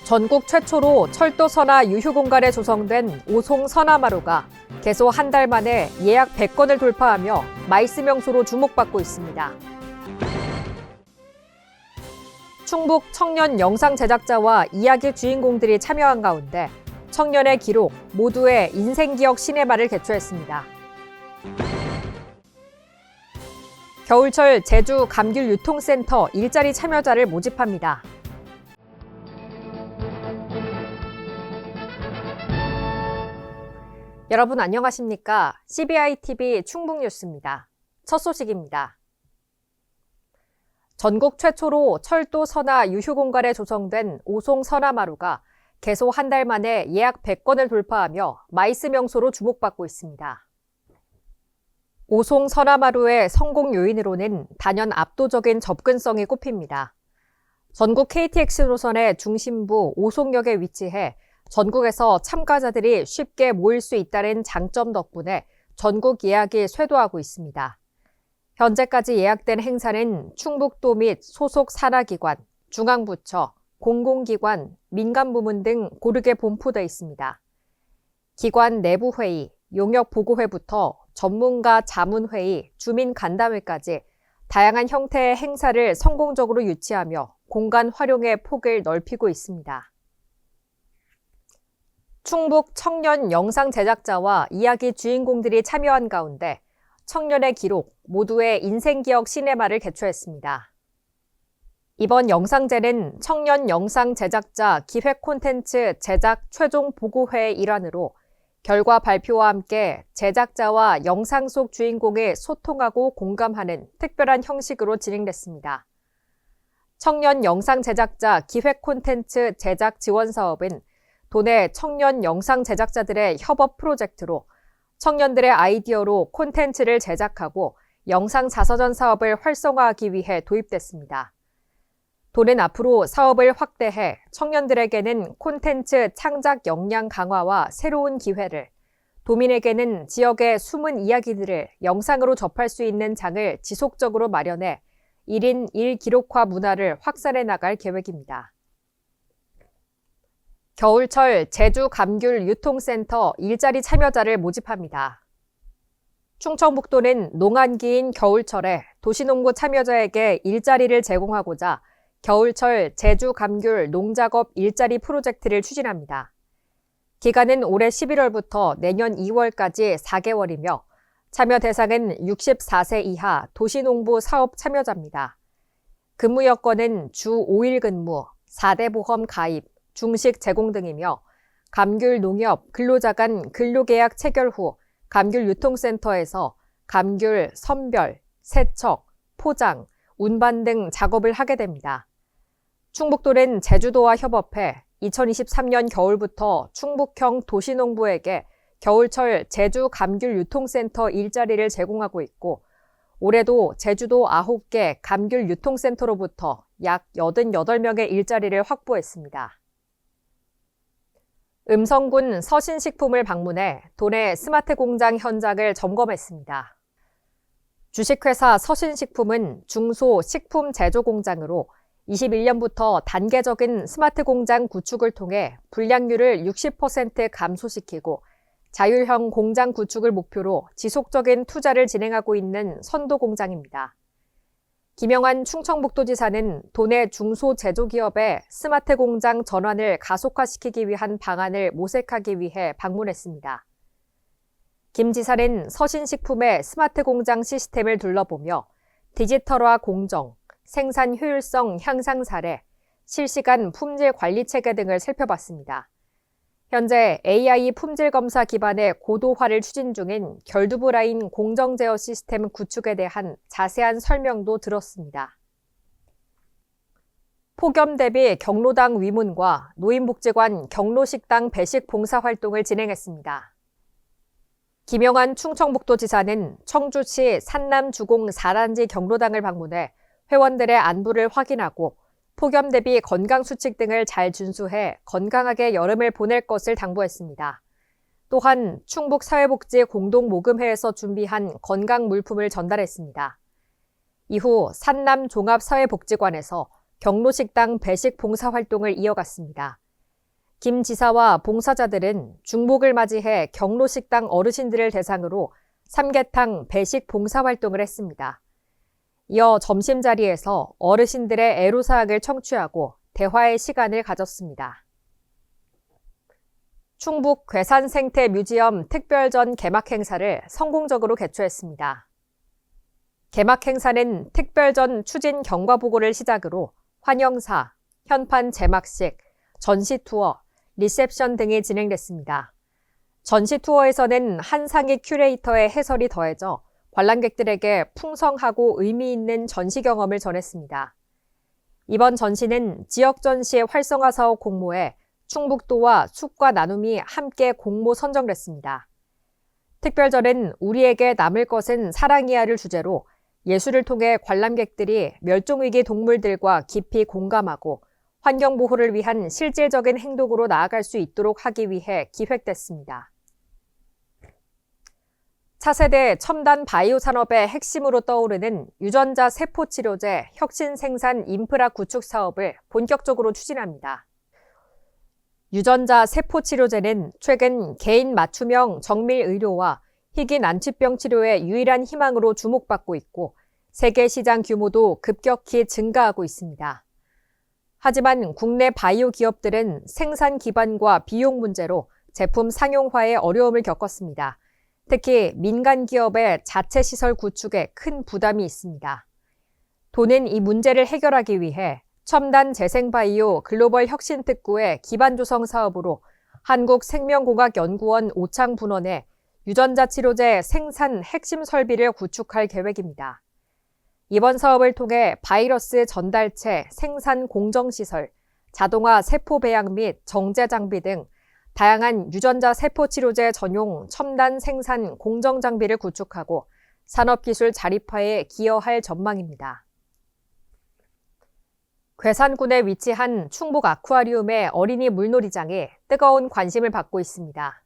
전국 최초로 철도 선화 유휴 공간에 조성된 오송 선화마루가 개소 한 달 만에 예약 100건을 돌파하며 마이스 명소로 주목받고 있습니다. 충북 청년 영상 제작자와 이야기 주인공들이 참여한 가운데 청년의 기록, 모두의 인생기억 시네마를 개최했습니다. 겨울철 제주 감귤 유통센터 일자리 참여자를 모집합니다. 여러분 안녕하십니까? CBI-TV 충북뉴스입니다. 첫 소식입니다. 전국 최초로 철도 선화 유휴 공간에 조성된 오송 선화마루가 개소 한 달 만에 예약 100건을 돌파하며 마이스 명소로 주목받고 있습니다. 오송 선화마루의 성공 요인으로는 단연 압도적인 접근성이 꼽힙니다. 전국 KTX 노선의 중심부 오송역에 위치해 전국에서 참가자들이 쉽게 모일 수 있다는 장점 덕분에 전국 예약이 쇄도하고 있습니다. 현재까지 예약된 행사는 충북도 및 소속 산하기관, 중앙부처, 공공기관, 민간부문 등 고르게 분포돼 있습니다. 기관 내부회의, 용역보고회부터 전문가 자문회의, 주민간담회까지 다양한 형태의 행사를 성공적으로 유치하며 공간 활용의 폭을 넓히고 있습니다. 충북 청년 영상 제작자와 이야기 주인공들이 참여한 가운데 청년의 기록, 모두의 인생기억 시네마를 개최했습니다. 이번 영상제는 청년 영상 제작자 기획 콘텐츠 제작 최종 보고회의 일환으로 결과 발표와 함께 제작자와 영상 속 주인공이 소통하고 공감하는 특별한 형식으로 진행됐습니다. 청년 영상 제작자 기획 콘텐츠 제작 지원 사업은 도내 청년 영상 제작자들의 협업 프로젝트로 청년들의 아이디어로 콘텐츠를 제작하고 영상 자서전 사업을 활성화하기 위해 도입됐습니다. 도는 앞으로 사업을 확대해 청년들에게는 콘텐츠 창작 역량 강화와 새로운 기회를, 도민에게는 지역의 숨은 이야기들을 영상으로 접할 수 있는 장을 지속적으로 마련해 1인 1기록화 문화를 확산해 나갈 계획입니다. 겨울철 제주 감귤 유통센터 일자리 참여자를 모집합니다. 충청북도는 농한기인 겨울철에 도시농부 참여자에게 일자리를 제공하고자 겨울철 제주 감귤 농작업 일자리 프로젝트를 추진합니다. 기간은 올해 11월부터 내년 2월까지 4개월이며 참여 대상은 64세 이하 도시농부 사업 참여자입니다. 근무 여건은 주 5일 근무, 4대 보험 가입, 중식 제공 등이며 감귤 농협 근로자 간 근로계약 체결 후 감귤 유통센터에서 감귤 선별, 세척, 포장, 운반 등 작업을 하게 됩니다. 충북도는 제주도와 협업해 2023년 겨울부터 충북형 도시농부에게 겨울철 제주 감귤 유통센터 일자리를 제공하고 있고 올해도 제주도 9개 감귤 유통센터로부터 약 88명의 일자리를 확보했습니다. 음성군 서신식품을 방문해 도내 스마트 공장 현장을 점검했습니다. 주식회사 서신식품은 중소식품 제조 공장으로 21년부터 단계적인 스마트 공장 구축을 통해 불량률을 60% 감소시키고 자율형 공장 구축을 목표로 지속적인 투자를 진행하고 있는 선도 공장입니다. 김영환 충청북도지사는 도내 중소제조기업의 스마트 공장 전환을 가속화시키기 위한 방안을 모색하기 위해 방문했습니다. 김 지사는 서신식품의 스마트 공장 시스템을 둘러보며 디지털화 공정, 생산 효율성 향상 사례, 실시간 품질 관리 체계 등을 살펴봤습니다. 현재 AI 품질 검사 기반의 고도화를 추진 중인 결두부 라인 공정 제어 시스템 구축에 대한 자세한 설명도 들었습니다. 폭염 대비 경로당 위문과 노인복지관 경로식당 배식 봉사 활동을 진행했습니다. 김영환 충청북도지사는 청주시 산남주공 4단지 경로당을 방문해 회원들의 안부를 확인하고 폭염 대비 건강수칙 등을 잘 준수해 건강하게 여름을 보낼 것을 당부했습니다. 또한 충북사회복지공동모금회에서 준비한 건강물품을 전달했습니다. 이후 산남종합사회복지관에서 경로식당 배식 봉사활동을 이어갔습니다. 김 지사와 봉사자들은 중복을 맞이해 경로식당 어르신들을 대상으로 삼계탕 배식 봉사활동을 했습니다. 이어 점심자리에서 어르신들의 애로사항을 청취하고 대화의 시간을 가졌습니다. 충북 괴산생태뮤지엄 특별전 개막 행사를 성공적으로 개최했습니다. 개막 행사는 특별전 추진 경과보고를 시작으로 환영사, 현판 제막식, 전시 투어, 리셉션 등이 진행됐습니다. 전시 투어에서는 한상익 큐레이터의 해설이 더해져 관람객들에게 풍성하고 의미 있는 전시 경험을 전했습니다. 이번 전시는 지역 전시 활성화 사업 공모에 충북도와 숲과 나눔이 함께 공모 선정됐습니다. 특별전은 우리에게 남을 것은 사랑이야를 주제로 예술을 통해 관람객들이 멸종위기 동물들과 깊이 공감하고 환경보호를 위한 실질적인 행동으로 나아갈 수 있도록 하기 위해 기획됐습니다. 차세대 첨단 바이오 산업의 핵심으로 떠오르는 유전자 세포치료제 혁신 생산 인프라 구축 사업을 본격적으로 추진합니다. 유전자 세포치료제는 최근 개인 맞춤형 정밀 의료와 희귀 난치병 치료의 유일한 희망으로 주목받고 있고 세계 시장 규모도 급격히 증가하고 있습니다. 하지만 국내 바이오 기업들은 생산 기반과 비용 문제로 제품 상용화에 어려움을 겪었습니다. 특히 민간 기업의 자체 시설 구축에 큰 부담이 있습니다. 도는 이 문제를 해결하기 위해 첨단 재생바이오 글로벌 혁신특구의 기반 조성 사업으로 한국생명공학연구원 오창분원에 유전자 치료제 생산 핵심 설비를 구축할 계획입니다. 이번 사업을 통해 바이러스 전달체 생산 공정시설, 자동화 세포 배양 및 정제 장비 등 다양한 유전자 세포 치료제 전용 첨단 생산 공정 장비를 구축하고 산업기술 자립화에 기여할 전망입니다. 괴산군에 위치한 충북 아쿠아리움의 어린이 물놀이장이 뜨거운 관심을 받고 있습니다.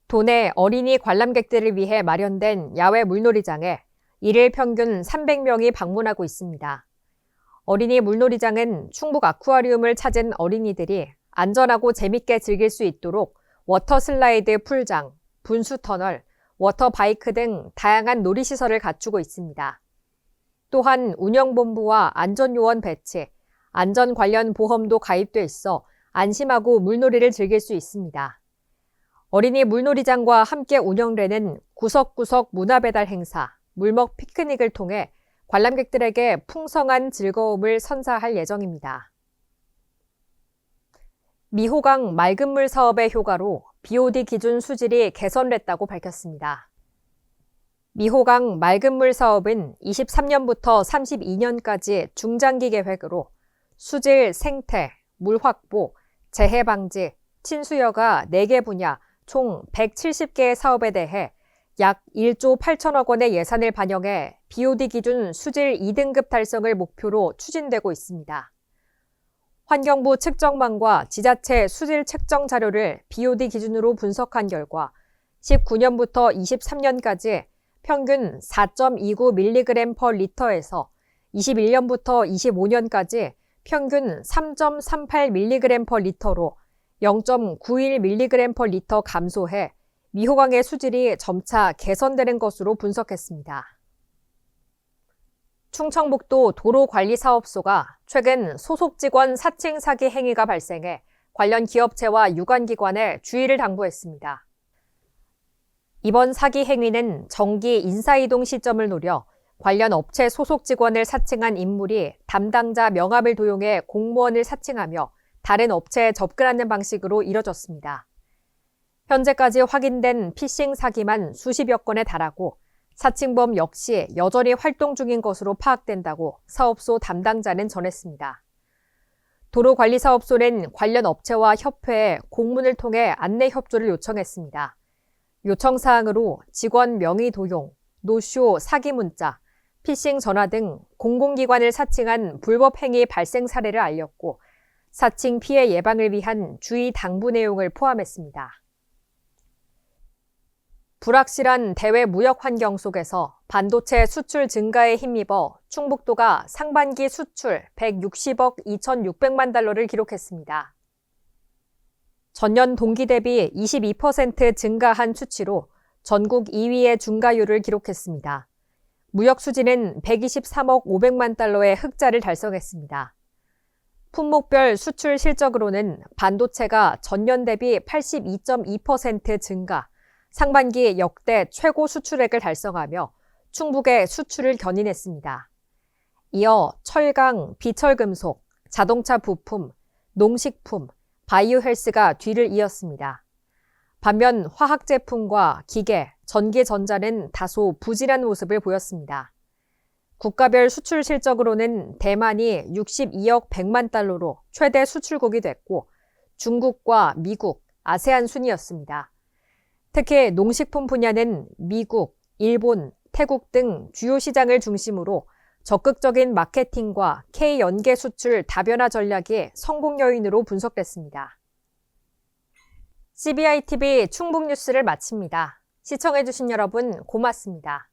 도내 어린이 관람객들을 위해 마련된 야외 물놀이장에 일일 평균 300명이 방문하고 있습니다. 어린이 물놀이장은 충북 아쿠아리움을 찾은 어린이들이 안전하고 재밌게 즐길 수 있도록 워터슬라이드 풀장, 분수터널, 워터바이크 등 다양한 놀이시설을 갖추고 있습니다. 또한 운영본부와 안전요원 배치, 안전 관련 보험도 가입돼 있어 안심하고 물놀이를 즐길 수 있습니다. 어린이 물놀이장과 함께 운영되는 구석구석 문화배달 행사, 물먹 피크닉을 통해 관람객들에게 풍성한 즐거움을 선사할 예정입니다. 미호강 맑은물 사업의 효과로 BOD 기준 수질이 개선됐다고 밝혔습니다. 미호강 맑은물 사업은 23년부터 32년까지 중장기 계획으로 수질, 생태, 물 확보, 재해 방지, 친수여가 4개 분야 총 170개의 사업에 대해 약 1조 8천억 원의 예산을 반영해 BOD 기준 수질 2등급 달성을 목표로 추진되고 있습니다. 환경부 측정망과 지자체 수질 측정 자료를 BOD 기준으로 분석한 결과 19년부터 23년까지 평균 4.29mg/L에서 21년부터 25년까지 평균 3.38mg/L로 0.91mg/L 감소해 미호강의 수질이 점차 개선되는 것으로 분석했습니다. 충청북도 도로관리사업소가 최근 소속 직원 사칭 사기 행위가 발생해 관련 기업체와 유관기관에 주의를 당부했습니다. 이번 사기 행위는 정기 인사이동 시점을 노려 관련 업체 소속 직원을 사칭한 인물이 담당자 명함을 도용해 공무원을 사칭하며 다른 업체에 접근하는 방식으로 이뤄졌습니다. 현재까지 확인된 피싱 사기만 수십여 건에 달하고 사칭범 역시 여전히 활동 중인 것으로 파악된다고 사업소 담당자는 전했습니다. 도로관리사업소는 관련 업체와 협회에 공문을 통해 안내 협조를 요청했습니다. 요청사항으로 직원 명의 도용, 노쇼 사기 문자, 피싱 전화 등 공공기관을 사칭한 불법 행위 발생 사례를 알렸고 사칭 피해 예방을 위한 주의 당부 내용을 포함했습니다. 불확실한 대외 무역 환경 속에서 반도체 수출 증가에 힘입어 충북도가 상반기 수출 160억 2,600만 달러를 기록했습니다. 전년 동기 대비 22% 증가한 수치로 전국 2위의 중가율을 기록했습니다. 무역 수지는 123억 500만 달러의 흑자를 달성했습니다. 품목별 수출 실적으로는 반도체가 전년 대비 82.2% 증가, 상반기 역대 최고 수출액을 달성하며 충북의 수출을 견인했습니다. 이어 철강, 비철금속, 자동차 부품, 농식품, 바이오 헬스가 뒤를 이었습니다. 반면 화학제품과 기계, 전기전자는 다소 부진한 모습을 보였습니다. 국가별 수출 실적으로는 대만이 62억 100만 달러로 최대 수출국이 됐고 중국과 미국, 아세안 순이었습니다. 특히 농식품 분야는 미국, 일본, 태국 등 주요 시장을 중심으로 적극적인 마케팅과 K연계 수출 다변화 전략이 성공 요인으로 분석됐습니다. CBI TV 충북 뉴스를 마칩니다. 시청해주신 여러분 고맙습니다.